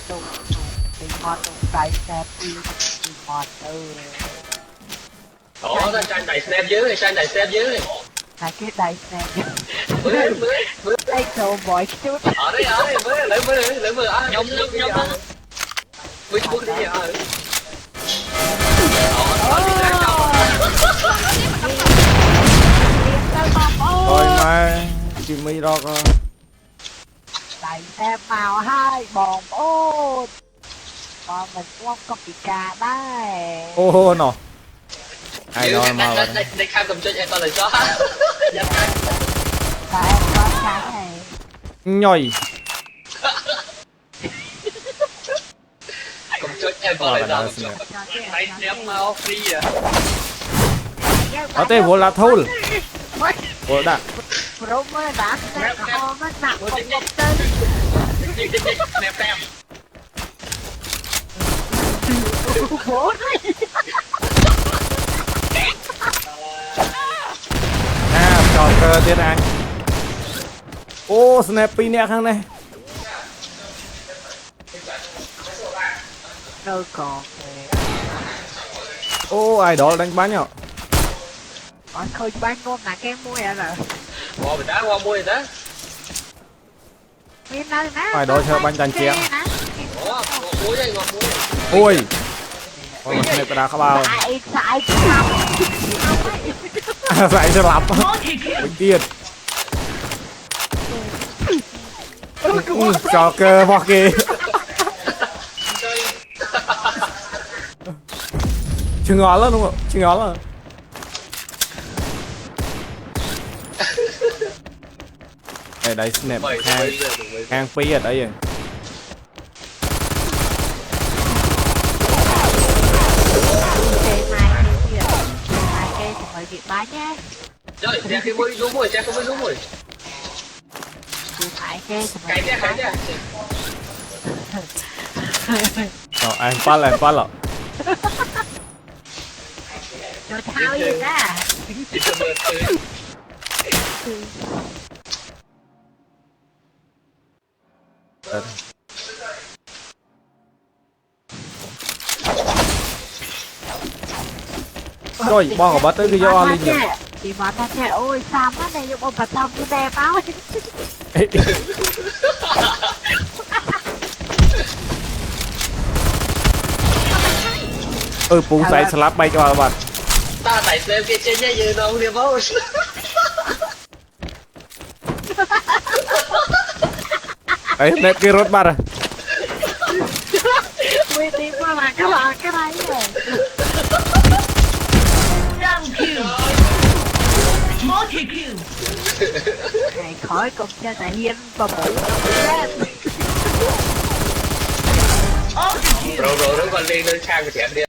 tụng thì mọt tụng đầy snap đi thì mọt Ủa xanh đầy snap dưới này, xanh đầy snap dưới này. là cái đầy snap Mới đây đồ bội chút ở đây mới lấy nhóm Facebook đi rồi. Thôi mà Jimmy Rock đầy snap màu hai bòn ôn còn mình không có bị cà đây ô nó ai đó mà Đây khai cầm chơi em tao là gió. tại em có cái này nhồi Cầm chơi em tao là gió. Đây snap mau free à. ở đây vô là thul vô đã Bro mới đã snap nó nặng một công tên Snap em. bố này trò cơ tiên anh ô snappy nè khang này đâu còn ô ai đó đánh bắn nhở còn khơi bán ngon là cái mua à rồi Qua mình đá qua mua rồi đó. Nguyên nơi ná ai đó chơi bánh chanh chén Ủa, muối đây ngọt muối. ôi ôi mà snappy đã khá bao Xài phải sẽ lắm bình tiên trò cơ bọc kì chưa ngon lắm đúng không chưa ngon lắm đây đấy snap hàng phi ở đây rồi Mai cây thì mời việc bán nhé Rồi, xe cái mũi đúng rồi, xe không mới đúng rồi. Chị phải cây thì mời Cái việc xe bán cái xe. anh phát lọ Rồi thao gì ra rồi bom của bắt tới cái do linh nhỉ chị bảo ta trẻ ôi sao mắt này nhưng ông bà xong cái đẹp áo bung sấy slap bay cho các bạn Ta tẩy xem kia trên nhé, giờ đâu đi bố. ấy nét cái rốt bắt à Ui tìm qua là các bạn cái này rồi này khỏi cùng cho tại hiên và bổ Rồi nó còn lên lên sang của chị em đi.